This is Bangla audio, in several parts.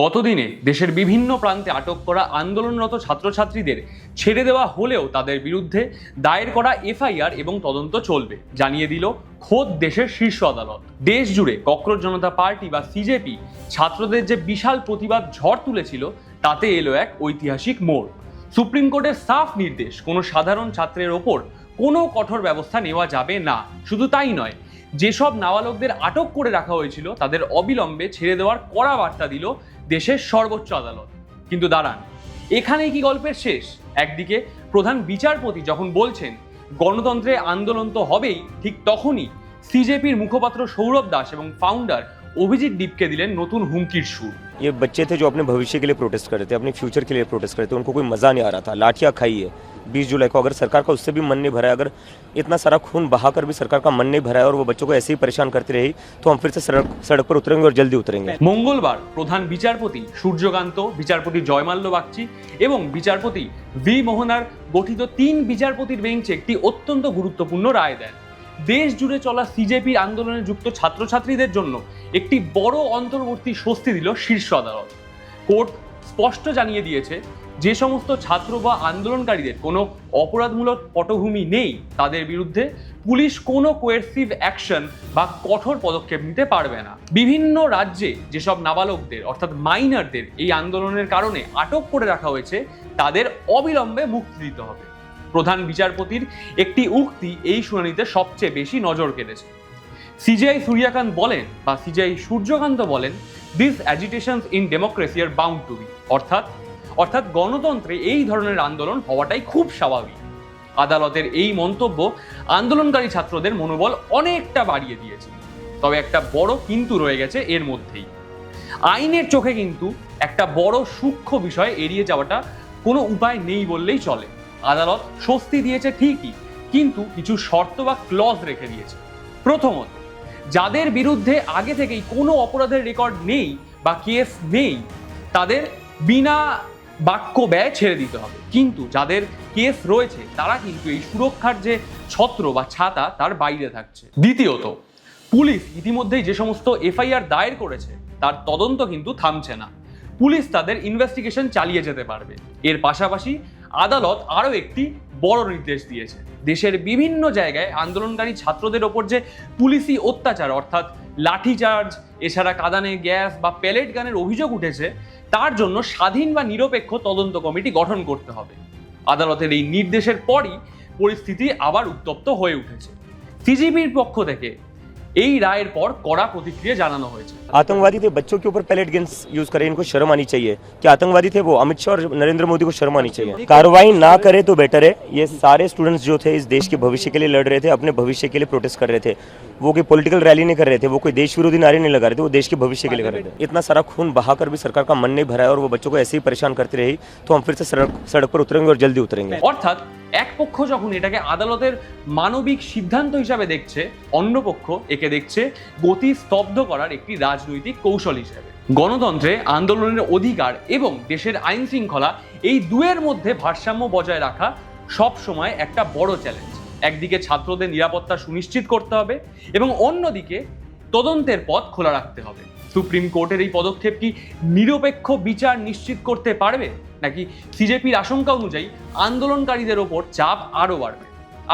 গতদিনে দেশের বিভিন্ন প্রান্তে আটক করা আন্দোলনরত ছাত্রছাত্রীদের ছেড়ে দেওয়া হলেও তাদের বিরুদ্ধে দায়ের করা এফআইআর এবং তদন্ত চলবে জানিয়ে দিল খোদ দেশের শীর্ষ আদালত। দেশ জুড়ে ককরোচ জনতা পার্টি বা সিজেপি ছাত্রদের যে বিশাল প্রতিবাদ ঝড় তুলেছিল তাতে এলো এক ঐতিহাসিক মোড়। সুপ্রিম কোর্টের সাফ নির্দেশ, কোনো সাধারণ ছাত্রের ওপর কোনো কঠোর ব্যবস্থা নেওয়া যাবে না। শুধু তাই নয়, যেসব নাবালকদের আটক করে রাখা হয়েছিল তাদের অবিলম্বে ছেড়ে দেওয়ার কড়া বার্তা দিল দেশের সর্বোচ্চ আদালত। কিন্তু দাঁড়ান, এখানেই কি গল্পের শেষ? একদিকে প্রধান বিচারপতি যখন বলছেন গণতন্ত্রে আন্দোলন তো হবেই, ঠিক তখনই সিজেপির মুখপাত্র সৌরভ দাস এবং ফাউন্ডার অভিজিৎ দীপকে দিলেন নতুন হুমকির সুর। ये बच्चे थे जो अपने भविष्य के लिए प्रोटेस्ट कर रहे थे, अपने फ्यूचर के लिए प्रोटेस्ट कर रहे थे, उनको कोई मज़ा नहीं आ रहा था। लाठियाँ खाई है 20 जुलाई को, अगर सरकार का उससे भी मन नहीं भरा है, अगर इतना सारा खून बहाकर भी सरकार का मन नहीं भरा है और वो बच्चों को ऐसे ही परेशान करती रही, तो हम फिर से सड़क पर उतरेंगे और जल्दी उतरेंगे। মঙ্গলবার প্রধান বিচারপতি সূর্যকান্ত, বিচারপতি জয়মাল্য বাগচি এবং বিচারপতি ভি মোহনার গঠিত 3 বিচারপতির বেঞ্চে একটি অত্যন্ত গুরুত্বপূর্ণ রায় দেন। দেশ জুড়ে চলা সিজেপির আন্দোলনে যুক্ত ছাত্রছাত্রীদের জন্য একটি বড় অন্তর্বর্তী স্বস্তি দিল শীর্ষ আদালত। কোর্ট স্পষ্ট জানিয়ে দিয়েছে, যে সমস্ত ছাত্র বা আন্দোলনকারীদের কোনো অপরাধমূলক পটভূমি নেই তাদের বিরুদ্ধে পুলিশ কোনো কোয়েরসিভ অ্যাকশন বা কঠোর পদক্ষেপ নিতে পারবে না। বিভিন্ন রাজ্যে যেসব নাবালকদের অর্থাৎ মাইনরদের এই আন্দোলনের কারণে আটক করে রাখা হয়েছে তাদের অবিলম্বে মুক্তি দিতে হবে। প্রধান বিচারপতির একটি উক্তি এই শুনানিতে সবচেয়ে বেশি নজর কেড়েছে। সিজিআই সূর্যকান্ত বলেন বা সিজিআই সূর্যকান্ত বলেন, this agitations in democracy are bound to be, অর্থাৎ গণতন্ত্রে এই ধরনের আন্দোলন হওয়াটাই খুব স্বাভাবিক। আদালতের এই মন্তব্য আন্দোলনকারী ছাত্রদের মনোবল অনেকটা বাড়িয়ে দিয়েছে। তবে একটা বড় কিন্তু রয়ে গেছে এর মধ্যেই। আইনের চোখে কিন্তু একটা বড় সূক্ষ্ম বিষয় এড়িয়ে যাওয়াটা কোনো উপায় নেই বললেই চলে। আদালত স্বস্তি দিয়েছে ঠিকই, কিন্তু কিছু শর্ত বা ক্লজ রেখে দিয়েছে। প্রথমত, যাদের বিরুদ্ধে আগে থেকেই কোনো অপরাধের রেকর্ড নেই বা কেস নেই তাদের বিনা বাক্য ব্যয় ছেড়ে দিতে হবে, কিন্তু যাদের কেস রয়েছে তারা কিন্তু এই সুরক্ষার যে ছত্র বা ছাতা তার বাইরে থাকছে। দ্বিতীয়ত, পুলিশ ইতিমধ্যেই যে সমস্ত এফআইআর দায়ের করেছে তার তদন্ত কিন্তু থামছে না। পুলিশ তাদের ইনভেস্টিগেশন চালিয়ে যেতে পারবে। এর পাশাপাশি আদালত আরও একটি বড় নির্দেশ দিয়েছে। দেশের বিভিন্ন জায়গায় আন্দোলনকারী ছাত্রদের ওপর যে পুলিশি অত্যাচার অর্থাৎ লাঠিচার্জ, এছাড়া কাঁদানে গ্যাস বা প্যালেট গানের অভিযোগ উঠেছে, তার জন্য স্বাধীন বা নিরপেক্ষ তদন্ত কমিটি গঠন করতে হবে। আদালতের এই নির্দেশের পরই পরিস্থিতি আবার উত্তপ্ত হয়ে উঠেছে। সিজিবির পক্ষ থেকে এই রায়ের পর কড়া প্রতিক্রিয়া জানানো হয়েছে। आतंकवादी थे, बच्चों के ऊपर पैलेट गन्स यूज करें, इनको शर्म आनी चाहिए। कि आतंकवादी थे वो अमित शाह और नरेंद्र मोदी को शर्म आनी चाहिए। कार्रवाई ना करे तो बेटर है। ये सारे स्टूडेंट्स जो थे इस देश के भविष्य के लिए लड़ रहे थे, अपने भविष्य के लिए प्रोटेस्ट कर रहे थे। वो कोई पॉलिटिकल रैली नहीं कर रहे थे, वो कोई देश विरोधी नारे नहीं लगा रहे थे, वो देश के भविष्य के लिए कर रहे थे। इतना सारा खून बहाकर भी सरकार का मन नहीं भरा है और वो बच्चों को ऐसे ही परेशान करती रही, तो हम फिर से सड़क पर उतरेंगे और जल्दी उतरेंगे। অর্থাৎ এক পক্ষ যখন এটাকে আদালতের মানবিক সিদ্ধান্ত হিসাবে দেখছে, অন্য পক্ষ একে দেখছে গতি স্তব্ধ করার একটি রাজনৈতিক কৌশল হিসেবে। গণতন্ত্রে আন্দোলনের অধিকার এবং দেশের আইন শৃঙ্খলা, এই দুয়ের মধ্যে ভারসাম্য বজায় রাখা সব সময় একটা বড় চ্যালেঞ্জ। একদিকে ছাত্রদের নিরাপত্তা সুনিশ্চিত করতে হবে এবং অন্যদিকে তদন্তের পথ খোলা রাখতে হবে। সুপ্রিম কোর্টের এই পদক্ষেপ কি নিরপেক্ষ বিচার নিশ্চিত করতে পারবে, নাকি সিজেপির আশঙ্কা অনুযায়ী আন্দোলনকারীদের ওপর চাপ আরও বাড়বে?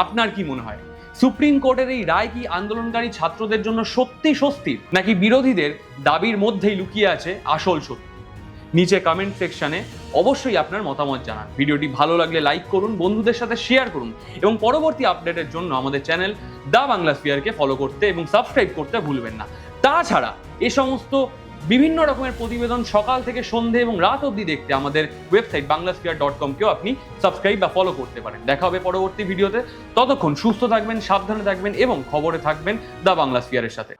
আপনার কি মনে হয়, সুপ্রিম কোর্টের এই রায় কি আন্দোলনকারী ছাত্রদের জন্য সত্যি স্বস্তির, নাকি বিরোধীদের দাবির মধ্যেই লুকিয়ে আছে আসল সত্যি? নিচে কমেন্ট সেকশনে অবশ্যই আপনার মতামত জানান। ভিডিওটি ভালো লাগলে লাইক করুন, বন্ধুদের সাথে শেয়ার করুন এবং পরবর্তী আপডেটের জন্য আমাদের চ্যানেল দ্য বাংলা স্পিয়ারকে ফলো করতে এবং সাবস্ক্রাইব করতে ভুলবেন না। তাছাড়া এ সমস্ত বিভিন্ন রকমের প্রতিবেদন সকাল থেকে সন্ধে এবং রাত অবধি দেখতে আমাদের ওয়েবসাইট banglasphere.com-কেও আপনি সাবস্ক্রাইব বা ফলো করতে পারেন। দেখা হবে পরবর্তী ভিডিওতে। ততক্ষণ সুস্থ থাকবেন, সাবধানে থাকবেন এবং খবরে থাকবেন দ্য বাংলা স্পিয়ারের সাথে।